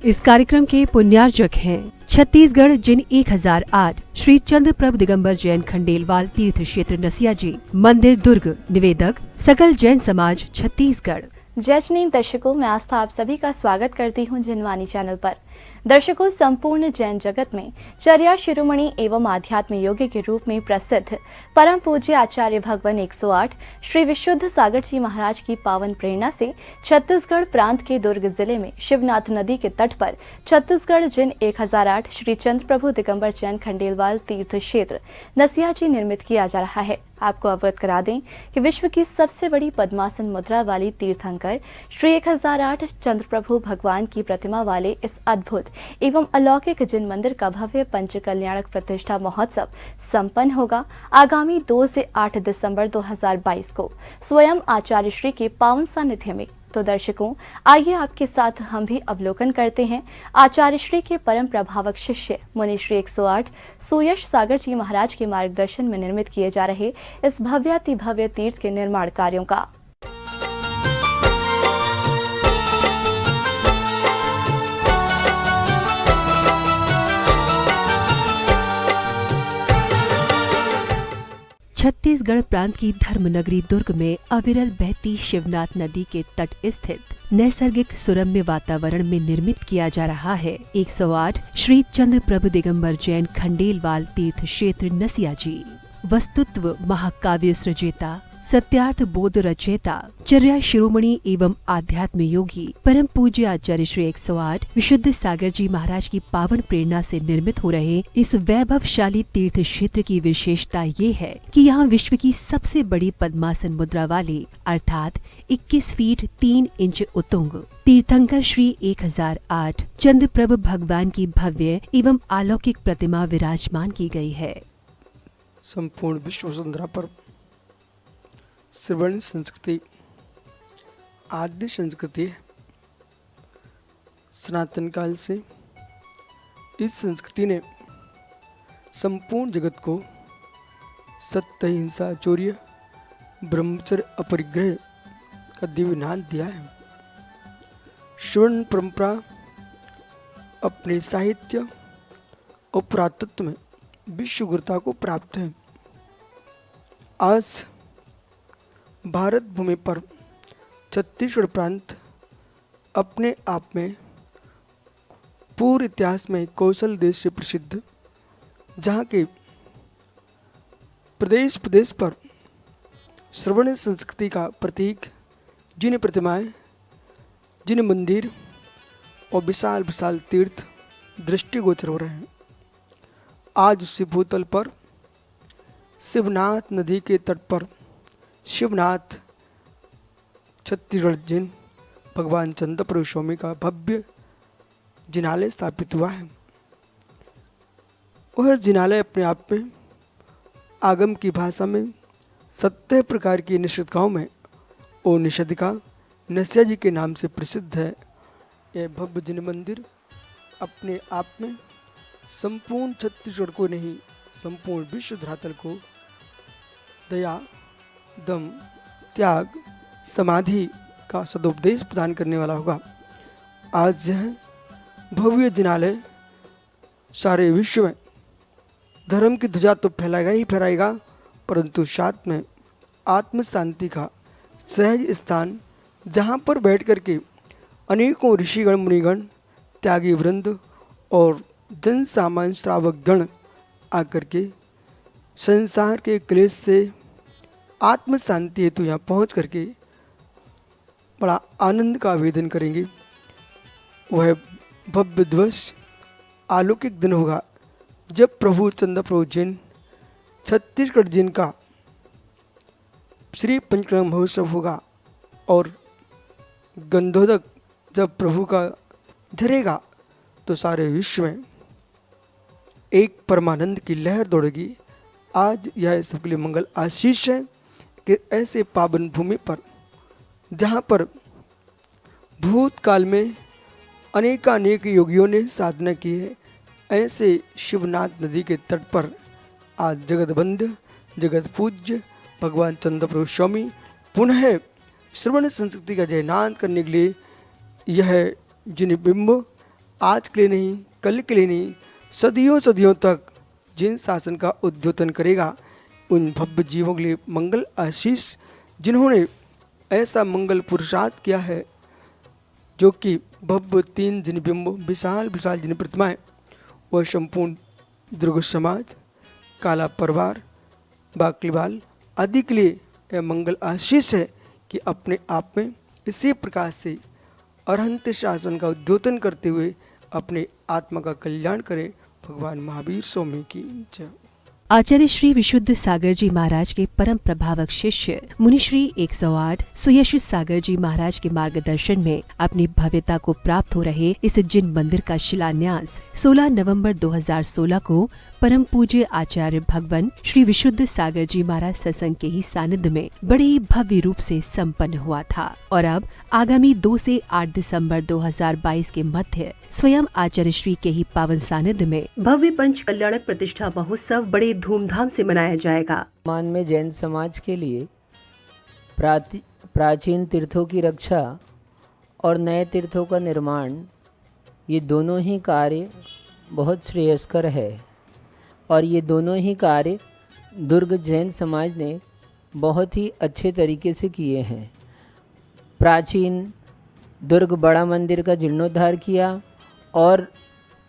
इस कार्यक्रम के पुण्यार्जक हैं छत्तीसगढ़ जिन 1008 श्री चंद्र प्रभु दिगंबर जैन खंडेलवाल तीर्थ क्षेत्र नसिया जी मंदिर दुर्ग। निवेदक सकल जैन समाज छत्तीसगढ़। जय श्री दर्शकों, मैं आस्था आप सभी का स्वागत करती हूं जनवाणी चैनल पर। दर्शकों, संपूर्ण जैन जगत में चर्या शिरोमणि एवं आध्यात्म योगी के रूप में प्रसिद्ध परम पूज्य आचार्य भगवान 108 श्री विशुद्ध सागर जी महाराज की पावन प्रेरणा से छत्तीसगढ़ प्रांत के दुर्ग जिले में शिवनाथ नदी के तट पर छत्तीसगढ़ जिन 1008 श्री चंद्र प्रभु दिगंबर जैन खंडेलवाल तीर्थ क्षेत्र नसिया जी निर्मित किया जा रहा है। आपको अवगत करा दें कि विश्व की सबसे बड़ी पद्मासन मुद्रा वाली तीर्थंकर श्री 1008 चंद्र प्रभु भगवान की प्रतिमा वाले इस अद्भुत एवं अलौकिक जिन मंदिर का भव्य पंच कल्याणक प्रतिष्ठा महोत्सव संपन्न होगा आगामी 2 से 8 दिसंबर 2022 को स्वयं आचार्य श्री के पावन सानिध्य में। तो दर्शकों, आइए आपके साथ हम भी अवलोकन करते हैं आचार्य श्री के परम प्रभावक शिष्य मुनि श्री 108 सुयश सागर जी महाराज के मार्गदर्शन में निर्मित किए जा रहे इस भव्याति भव्य तीर्थ के निर्माण कार्यों का। छत्तीसगढ़ प्रांत की धर्मनगरी दुर्ग में अविरल बहती शिवनाथ नदी के तट स्थित नैसर्गिक सुरम्य वातावरण में निर्मित किया जा रहा है 108 श्री चंद्र प्रभु दिगंबर जैन खंडेलवाल तीर्थ क्षेत्र नसिया जी। वस्तुत्व महाकाव्य सृजेता, सत्यार्थ बोध रचयिता, चर्या शिरोमणि एवं आध्यात्म योगी परम पूज्य आचार्य श्री 108 विशुद्ध सागर जी महाराज की पावन प्रेरणा से निर्मित हो रहे इस वैभवशाली तीर्थ क्षेत्र की विशेषता ये है कि यहाँ विश्व की सबसे बड़ी पद्मासन मुद्रा वाले अर्थात 21 फीट 3 इंच उतुंग तीर्थंकर श्री 1008 चंद्र प्रभु भगवान की भव्य एवं अलौकिक प्रतिमा विराजमान की गई है। संपूर्ण विश्व वसुंधरा पर श्रवण संस्कृति आद्य संस्कृति है। सनातन काल से इस संस्कृति ने संपूर्ण जगत को सत्य, हिंसा, चौर्य, ब्रह्मचर्य, अपरिग्रह का दिव्य ज्ञान दिया है। श्रवण परंपरा अपने साहित्य और पुरातत्व में विश्व गुरुता को प्राप्त है। आज भारत भूमि पर छत्तीसगढ़ प्रांत अपने आप में पूर्व इतिहास में कौशल देश से प्रसिद्ध, जहाँ के प्रदेश प्रदेश पर श्रवण संस्कृति का प्रतीक जिन प्रतिमाएं, जिन मंदिर और विशाल विशाल तीर्थ दृष्टिगोचर हो रहे हैं। आज उसी भूतल पर शिवनाथ नदी के तट पर शिवनाथ छत्तीसगढ़ जिन भगवान चंद्र प्रभु स्वामी का भव्य जिनालय स्थापित हुआ है। वह जिनालय अपने आप में आगम की भाषा में 70 प्रकार की निषदिकाओं में और निषदिका नसिया जी के नाम से प्रसिद्ध है। यह भव्य जिन मंदिर अपने आप में संपूर्ण छत्तीसगढ़ को नहीं, संपूर्ण विश्व धरातल को दया, दम, त्याग, समाधि का सदुपदेश प्रदान करने वाला होगा। आज यह भव्य जिनालय सारे विश्व में धर्म की ध्वजा तो फैलाएगा ही फैलाएगा, परंतु साथ में आत्म शांति का सहज स्थान, जहाँ पर बैठ करके अनेकों ऋषिगण, मुनिगण, त्यागी वृंद और जन सामान्य श्रावक गण आकर के संसार के क्लेश से आत्म शांति हेतु यहाँ पहुँच करके बड़ा आनंद का आवेदन करेंगे। वह भव्य दिवस अलौकिक दिन होगा जब प्रभु चंद्र प्रभु जैन छत्तीसगढ़ जिन का श्री पंचकर्म महोत्सव होगा और गंधोदक जब प्रभु का झरेगा तो सारे विश्व में एक परमानंद की लहर दौड़ेगी। आज यह सबके लिए मंगल आशीष है कि ऐसे पावन भूमि पर, जहाँ पर भूतकाल में अनेकानेक योगियों ने साधना की है, ऐसे शिवनाथ नदी के तट पर आज जगतबंध, जगत पूज्य भगवान चंद्र प्रभु स्वामी पुनः श्रवण संस्कृति का जयनाद करने के लिए यह जिन बिंब आज के लिए नहीं, कल के लिए नहीं, सदियों सदियों तक जिन शासन का उद्योतन करेगा उन भव्य जीवों के लिए मंगल आशीष, जिन्होंने ऐसा मंगल पुरुषार्थ किया है जो कि भव्य 3 जिन बिंब, विशाल विशाल जिन प्रतिमाएं, वह संपूर्ण दुर्ग समाज, काला परिवार, बाकलीवाल आदि के लिए यह मंगल आशीष है कि अपने आप में इसी प्रकार से अरहंत शासन का उद्योतन करते हुए अपने आत्मा का कल्याण करें। भगवान महावीर स्वामी की जय। आचार्य श्री विशुद्ध सागर जी महाराज के परम प्रभावक शिष्य मुनिश्री 108 सुयश सागर जी महाराज के मार्गदर्शन में अपनी भव्यता को प्राप्त हो रहे इस जिन मंदिर का शिलान्यास 16 नवंबर 2016 को परम पूज्य आचार्य भगवान श्री विशुद्ध सागर जी महाराज सत्संग के ही सानिध्य में बड़े ही भव्य रूप से संपन्न हुआ था और अब आगामी 2 से 8 दिसंबर 2022 के मध्य स्वयं आचार्य श्री के ही पावन सानिध्य में भव्य पंच कल्याणक प्रतिष्ठा महोत्सव बड़े धूमधाम से मनाया जाएगा। वर्तमान में जैन समाज के लिए प्राचीन तीर्थों की रक्षा और नए तीर्थों का निर्माण, ये दोनों ही कार्य बहुत श्रेयस्कर है और ये दोनों ही कार्य दुर्ग जैन समाज ने बहुत ही अच्छे तरीके से किए हैं। प्राचीन दुर्ग बड़ा मंदिर का जीर्णोद्धार किया और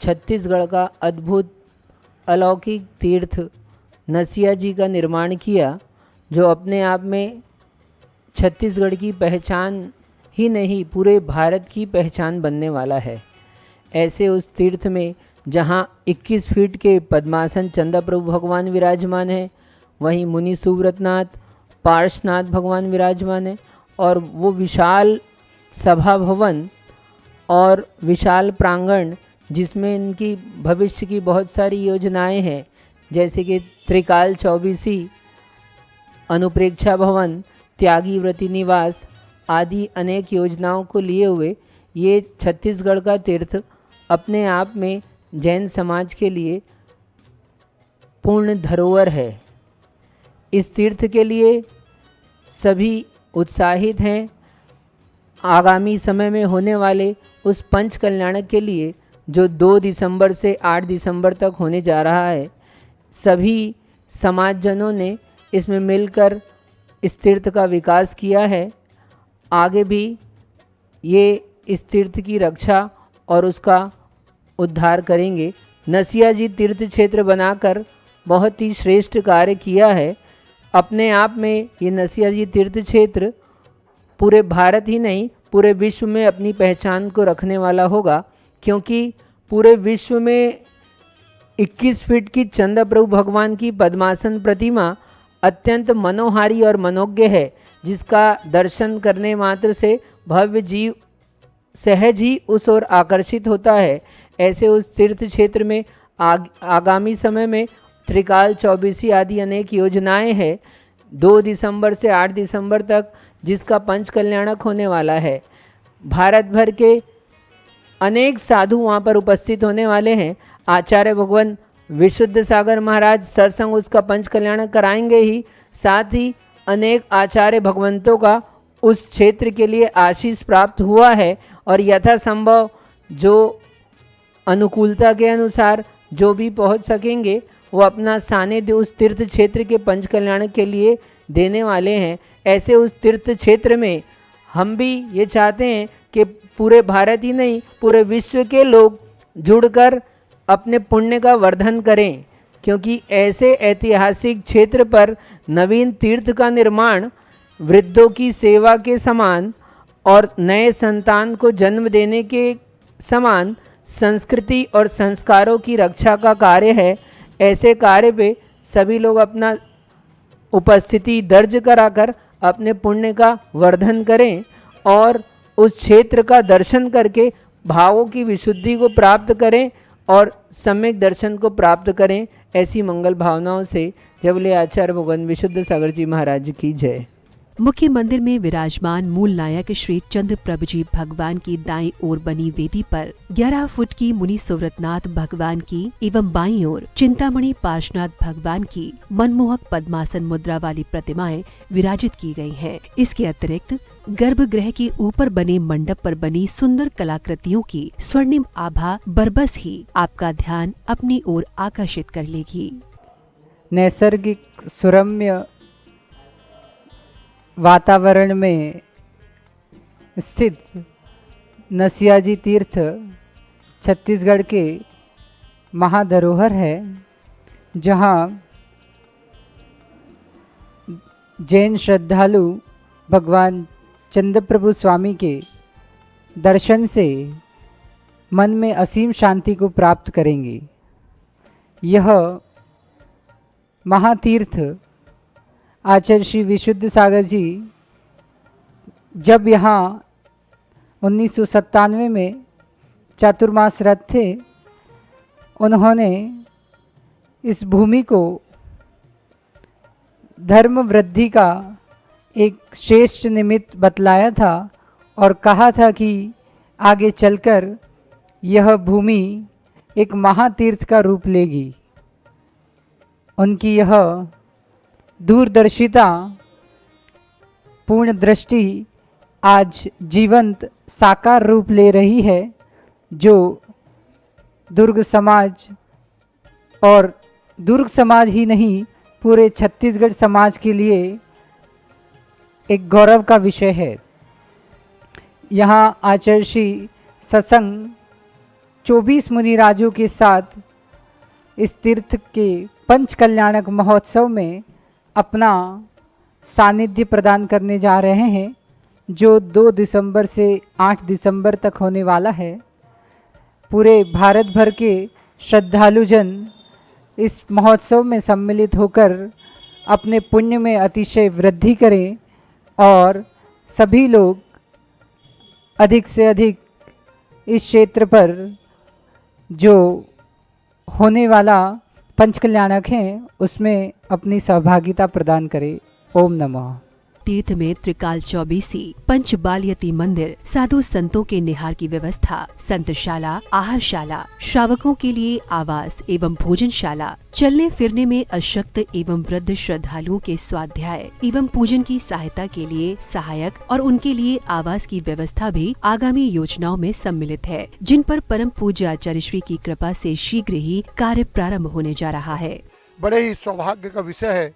छत्तीसगढ़ का अद्भुत अलौकिक तीर्थ नसिया जी का निर्माण किया, जो अपने आप में छत्तीसगढ़ की पहचान ही नहीं पूरे भारत की पहचान बनने वाला है। ऐसे उस तीर्थ में जहाँ 21 फीट के पद्मासन चंदा प्रभु भगवान विराजमान है, वहीं मुनि सुव्रतनाथ पार्श्वनाथ भगवान विराजमान है और वो विशाल सभा भवन और विशाल प्रांगण जिसमें इनकी भविष्य की बहुत सारी योजनाएं हैं, जैसे कि त्रिकाल चौबीसी, अनुप्रेक्षा भवन, त्यागी व्रती निवास आदि अनेक योजनाओं को लिए हुए ये छत्तीसगढ़ का तीर्थ अपने आप में जैन समाज के लिए पूर्ण धरोहर है। इस तीर्थ के लिए सभी उत्साहित हैं। आगामी समय में होने वाले उस पंच कल्याणक के लिए जो 2 दिसंबर से 8 दिसंबर तक होने जा रहा है, सभी समाजजनों ने इसमें मिलकर इस तीर्थ का विकास किया है। आगे भी ये इस तीर्थ की रक्षा और उसका उद्धार करेंगे। नसिया जी तीर्थ क्षेत्र बनाकर बहुत ही श्रेष्ठ कार्य किया है। अपने आप में ये नसिया जी तीर्थ क्षेत्र पूरे भारत ही नहीं पूरे विश्व में अपनी पहचान को रखने वाला होगा, क्योंकि पूरे विश्व में 21 फीट की चंदा प्रभु भगवान की पद्मासन प्रतिमा अत्यंत मनोहारी और मनोज्ञ है, जिसका दर्शन करने मात्र से भव्य जीव सहज ही उस ओर आकर्षित होता है। ऐसे उस तीर्थ क्षेत्र में आगामी समय में त्रिकाल चौबीसी आदि अनेक योजनाएं हैं। 2 दिसंबर से 8 दिसंबर तक जिसका पंच कल्याणक होने वाला है। भारत भर के अनेक साधु वहाँ पर उपस्थित होने वाले हैं। आचार्य भगवान विशुद्ध सागर महाराज सत्संग उसका पंच कल्याणक कराएंगे ही, साथ ही अनेक आचार्य भगवंतों का उस क्षेत्र के लिए आशीष प्राप्त हुआ है और यथासंभव जो अनुकूलता के अनुसार जो भी पहुंच सकेंगे वो अपना सानिध्य उस तीर्थ क्षेत्र के पंच कल्याण के लिए देने वाले हैं। ऐसे उस तीर्थ क्षेत्र में हम भी ये चाहते हैं कि पूरे भारत ही नहीं पूरे विश्व के लोग जुड़कर अपने पुण्य का वर्धन करें, क्योंकि ऐसे ऐतिहासिक क्षेत्र पर नवीन तीर्थ का निर्माण वृद्धों की सेवा के समान और नए संतान को जन्म देने के समान संस्कृति और संस्कारों की रक्षा का कार्य है। ऐसे कार्य पे सभी लोग अपना उपस्थिति दर्ज कराकर अपने पुण्य का वर्धन करें और उस क्षेत्र का दर्शन करके भावों की विशुद्धि को प्राप्त करें और सम्यक दर्शन को प्राप्त करें। ऐसी मंगल भावनाओं से जबले आचार्य भगवान विशुद्ध सागर जी महाराज की जय। मुख्य मंदिर में विराजमान मूल नायक श्री चंद्र प्रभु जी भगवान की दाईं ओर बनी वेदी पर 11 फुट की मुनि सुव्रतनाथ भगवान की एवं बाईं ओर चिंतामणि पार्श्वनाथ भगवान की मनमोहक पद्मासन मुद्रा वाली प्रतिमाएं विराजित की गई हैं। इसके अतिरिक्त गर्भगृह के ऊपर बने मंडप पर बनी सुंदर कलाकृतियों की स्वर्णिम आभा बरबस ही आपका ध्यान अपनी ओर आकर्षित कर लेगी। नैसर्गिक सुरम्य वातावरण में स्थित नसियाजी तीर्थ छत्तीसगढ़ के महाधरोहर है, जहाँ जैन श्रद्धालु भगवान चंद्रप्रभु स्वामी के दर्शन से मन में असीम शांति को प्राप्त करेंगे। यह महातीर्थ आचार्य श्री विशुद्ध सागर जी जब यहाँ 1997 में चातुर्मास रथ थे, उन्होंने इस भूमि को धर्म वृद्धि का एक श्रेष्ठ निमित्त बतलाया था और कहा था कि आगे चलकर यह भूमि एक महातीर्थ का रूप लेगी। उनकी यह दूरदर्शिता पूर्ण दृष्टि आज जीवंत साकार रूप ले रही है, जो दुर्ग समाज और दुर्ग समाज ही नहीं पूरे छत्तीसगढ़ समाज के लिए एक गौरव का विषय है। यहाँ आचार्य श्री सत्संग 24 मुनिराजों के साथ इस तीर्थ के पंच कल्याणक महोत्सव में अपना सानिध्य प्रदान करने जा रहे हैं, जो 2 दिसंबर से 8 दिसंबर तक होने वाला है। पूरे भारत भर के श्रद्धालुजन इस महोत्सव में सम्मिलित होकर अपने पुण्य में अतिशय वृद्धि करें और सभी लोग अधिक से अधिक इस क्षेत्र पर जो होने वाला पंचकल्याणक हैं उसमें अपनी सहभागिता प्रदान करें। ओम नमः। तीर्थ में त्रिकाल चौबीसी, पंचबालयती मंदिर, साधु संतों के निहार की व्यवस्था, संतशाला, आहारशाला, श्रावकों के लिए आवास एवं भोजनशाला, चलने फिरने में अशक्त एवं वृद्ध श्रद्धालुओं के स्वाध्याय एवं पूजन की सहायता के लिए सहायक और उनके लिए आवास की व्यवस्था भी आगामी योजनाओं में सम्मिलित है, जिन पर परम पूज्य आचार्य श्री की कृपा से शीघ्र ही कार्य प्रारंभ होने जा रहा है। बड़े ही सौभाग्य का विषय है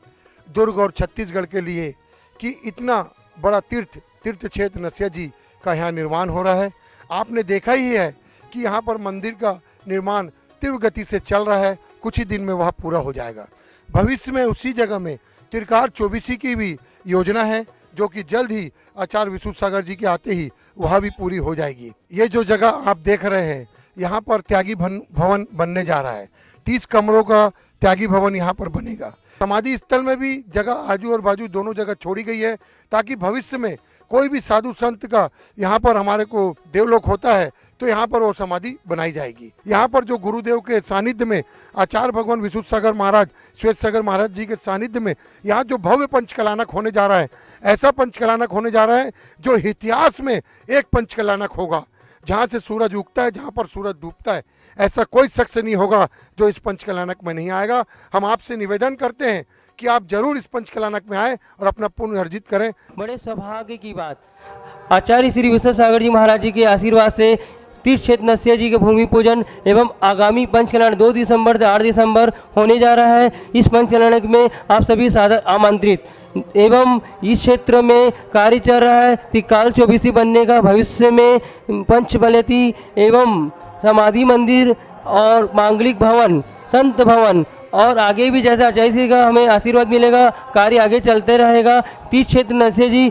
दुर्ग और छत्तीसगढ़ के लिए कि इतना बड़ा तीर्थ क्षेत्र नसिया जी का यहाँ निर्माण हो रहा है। आपने देखा ही है कि यहाँ पर मंदिर का निर्माण तीव्र गति से चल रहा है, कुछ ही दिन में वह पूरा हो जाएगा। भविष्य में उसी जगह में त्रिकाल चौबीसी की भी योजना है, जो कि जल्द ही आचार्य विशुद्ध सागर जी के आते ही वह भी पूरी हो जाएगी। ये जो जगह आप देख रहे हैं, यहाँ पर त्यागी भवन बनने जा रहा है। 30 कमरों का त्यागी भवन यहाँ पर बनेगा। समाधि स्थल में भी जगह आजू और बाजू दोनों जगह छोड़ी गई है, ताकि भविष्य में कोई भी साधु संत का यहाँ पर हमारे को देवलोक होता है तो यहाँ पर वो समाधि बनाई जाएगी। यहाँ पर जो गुरुदेव के सानिध्य में आचार्य भगवान विशुद्ध सागर महाराज, श्वेत सागर महाराज जी के सानिध्य में यहाँ जो भव्य पंचकलानक होने जा रहा है, ऐसा पंचकलानक होने जा रहा है जो इतिहास में एक पंचकलानक होगा। जहाँ से सूरज उगता है, जहाँ पर सूरज डूबता है, ऐसा कोई शख्स नहीं होगा जो इस पंचकलानक में नहीं आएगा। हम आपसे निवेदन करते हैं कि आप जरूर इस पंचकलानक में आए और अपना पुण्य अर्जित करें। बड़े सौभाग्य की बात, आचार्य श्री विश्व सागर जी महाराज जी के आशीर्वाद से तीर्थ क्षेत्र नसिया जी के भूमि पूजन एवं आगामी पंचकल्याण 2 दिसंबर से 8 दिसंबर होने जा रहा है। इस पंचकल्याणक में आप सभी सादर आमंत्रित। एवं इस क्षेत्र में कार्य चल रहा है त्रिकाल चौबीसी बनने का, भविष्य में पंचबलयती एवं समाधि मंदिर और मांगलिक भवन, संत भवन और आगे भी जैसे आचार्य श्री का हमें आशीर्वाद मिलेगा, कार्य आगे चलते रहेगा। तीर्थ क्षेत्र नसिया जी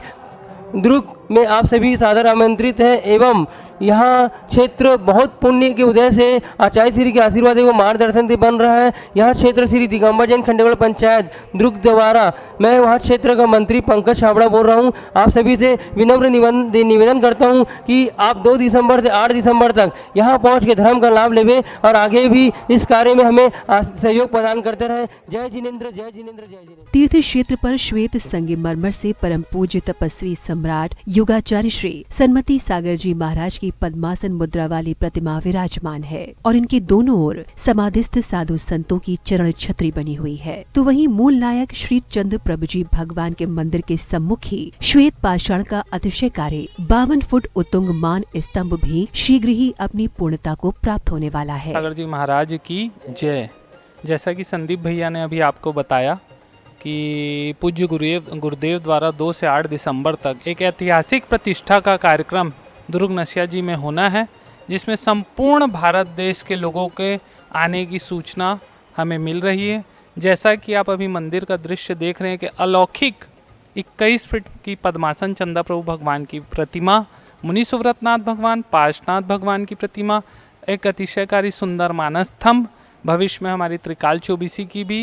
दुर्ग में आप सभी सादर आमंत्रित हैं एवं यहाँ क्षेत्र बहुत पुण्य के उदय से आचार्य श्री के आशीर्वाद एवं मार्गदर्शन से बन रहा है। यह क्षेत्र श्री दिगंबर जैन खंडेलवाल पंचायत दुर्ग द्वारा, मैं वहाँ क्षेत्र का मंत्री पंकज छाबड़ा बोल रहा हूँ। आप सभी से विनम्र निवेदन करता हूँ कि आप 2 दिसंबर से 8 दिसंबर तक यहाँ पहुँच के धर्म का लाभ लेवे और आगे भी इस कार्य में हमें सहयोग प्रदान करते रहे। जय जिनेंद्र, जय जिनेंद्र, जय जिनेंद्र। तीर्थ क्षेत्र पर श्वेत संगमरमर से परम पूज्य तपस्वी सम्राट युगाचार्य श्री सन्मति सागर जी महाराज की पद्मासन मुद्रा वाली प्रतिमा विराजमान है और इनके दोनों ओर समाधिस्थ साधु संतों की चरण छतरी बनी हुई है। तो वहीं मूल नायक श्री चंद्र प्रभु जी भगवान के मंदिर के सम्मुख ही श्वेत पाषाण का अतिशयकारी 52 फुट उत्तुंग मान स्तंभ भी शीघ्र ही अपनी पूर्णता को प्राप्त होने वाला है। सागर जी महाराज की जय। जैसा कि संदीप भैया ने अभी आपको बताया कि पूज्य गुरुदेव द्वारा 2 से 8 दिसंबर तक एक ऐतिहासिक प्रतिष्ठा का कार्यक्रम दुर्ग नसिया जी में होना है, जिसमें संपूर्ण भारत देश के लोगों के आने की सूचना हमें मिल रही है। जैसा कि आप अभी मंदिर का दृश्य देख रहे हैं कि अलौकिक 21 फीट की पद्मासन चंदा प्रभु भगवान की प्रतिमा, मुनि सुव्रतनाथ भगवान, पार्श्वनाथ भगवान की प्रतिमा, एक अतिशयकारी सुंदर मानस स्तंभ, भविष्य में हमारी त्रिकाल चौबीसी की भी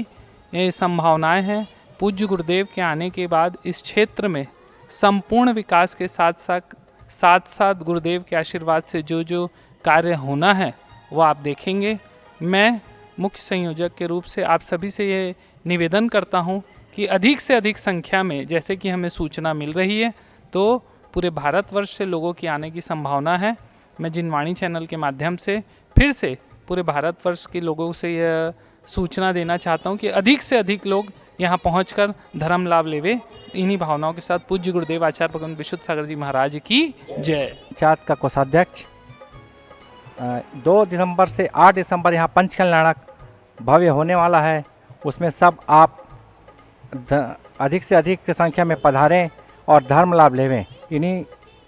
ये संभावनाएं हैं। पूज्य गुरुदेव के आने के बाद इस क्षेत्र में संपूर्ण विकास के साथ साथ गुरुदेव के आशीर्वाद से जो कार्य होना है वो आप देखेंगे। मैं मुख्य संयोजक के रूप से आप सभी से ये निवेदन करता हूँ कि अधिक से अधिक संख्या में, जैसे कि हमें सूचना मिल रही है, तो पूरे भारतवर्ष से लोगों की आने की संभावना है। मैं जिनवाणी चैनल के माध्यम से फिर से पूरे भारतवर्ष के लोगों से यह सूचना देना चाहता हूँ कि अधिक से अधिक लोग यहाँ पहुँचकर धर्म लाभ लेवे। इन्हीं भावनाओं के साथ पूज्य गुरुदेव आचार्य भगवान विशुद्ध सागर जी महाराज की जय। पंचायत का कोषाध्यक्ष 2 दिसंबर से 8 दिसंबर यहाँ पंच कल्याणक भव्य होने वाला है। उसमें सब आप अधिक से अधिक संख्या में पधारें और धर्म लाभ लेवें। इन्हीं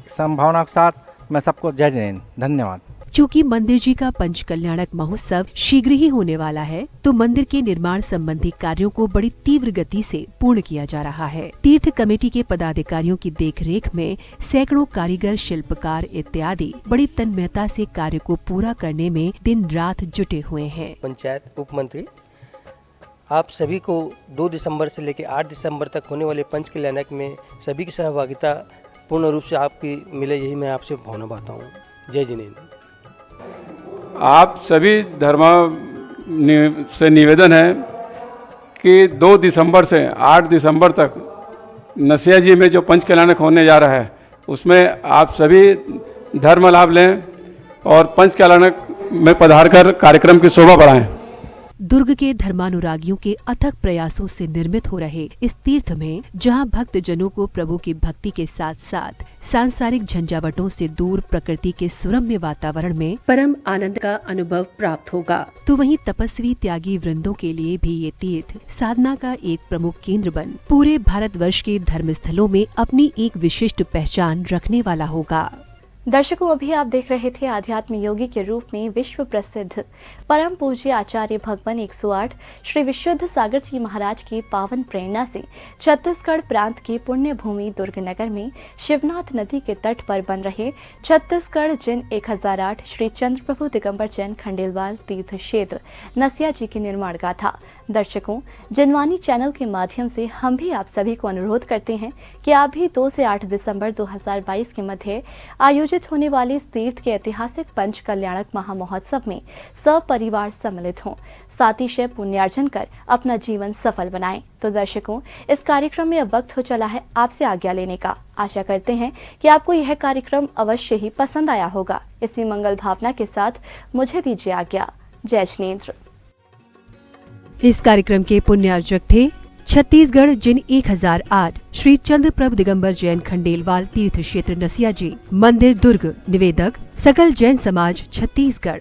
संभावनाओं के साथ मैं सबको जय जैन, धन्यवाद। चूँकि मंदिर जी का पंच कल्याणक महोत्सव शीघ्र ही होने वाला है, तो मंदिर के निर्माण संबंधी कार्यों को बड़ी तीव्र गति से पूर्ण किया जा रहा है। तीर्थ कमेटी के पदाधिकारियों की देखरेख में सैकड़ों कारीगर, शिल्पकार इत्यादि बड़ी तन्मयता से कार्य को पूरा करने में दिन रात जुटे हुए हैं। पंचायत उप मंत्री, आप सभी को 2 दिसंबर से लेकर 8 दिसंबर तक होने वाले पंच कल्याणक में सभी की सहभागिता पूर्ण रूप से आपकी मिले, यही मैं आपसे भावना बांटता हूँ। जय जिनेंद्र। आप सभी धर्म से निवेदन है कि 2 दिसंबर से 8 दिसंबर तक नसिया जी में जो पंच कल्याणक होने जा रहा है, उसमें आप सभी धर्म लाभ लें और पंच कल्याणक में पधार कर कार्यक्रम की शोभा बढ़ाएं। दुर्ग के धर्मानुरागियों के अथक प्रयासों से निर्मित हो रहे इस तीर्थ में, जहां भक्त जनों को प्रभु की भक्ति के साथ साथ सांसारिक झंझावटों से दूर प्रकृति के सुरम्य वातावरण में परम आनंद का अनुभव प्राप्त होगा, तो वहीं तपस्वी त्यागी वृंदों के लिए भी ये तीर्थ साधना का एक प्रमुख केंद्र बन पूरे भारतवर्ष के धर्म स्थलों में अपनी एक विशिष्ट पहचान रखने वाला होगा। दर्शकों, अभी आप देख रहे थे आध्यात्म योगी के रूप में विश्व प्रसिद्ध परम पूज्य आचार्य भगवान 108 श्री विशुद्ध सागर जी महाराज की पावन प्रेरणा से छत्तीसगढ़ प्रांत की पुण्य भूमि दुर्ग नगर में शिवनाथ नदी के तट पर बन रहे छत्तीसगढ़ जिन 1008 श्री चंद्र प्रभु दिगंबर जैन खंडेलवाल तीर्थ क्षेत्र नसिया जी की निर्माण गाथा। दर्शकों, जिनवाणी चैनल के माध्यम से हम भी आप सभी को अनुरोध करते हैं कि आप भी 2 से 8 दिसंबर 2022 के मध्य आयोजित होने वाले इस तीर्थ के ऐतिहासिक पंच कल्याणक महामहोत्सव में सपरिवार सम्मिलित हों, साथ ही शय पुण्यार्जन कर अपना जीवन सफल बनाएं। तो दर्शकों, इस कार्यक्रम में अब वक्त हो चला है आपसे आज्ञा लेने का। आशा करते हैं कि आपको यह कार्यक्रम अवश्य ही पसंद आया होगा। इसी मंगल भावना के साथ मुझे दीजिए आज्ञा। जय जिनेंद्र। इस कार्यक्रम के पुण्यार्जक थे छत्तीसगढ़ जिन 1008 श्री चंद्र प्रभु दिगंबर जैन खंडेलवाल तीर्थ क्षेत्र नसिया जी मंदिर दुर्ग। निवेदक सकल जैन समाज छत्तीसगढ़।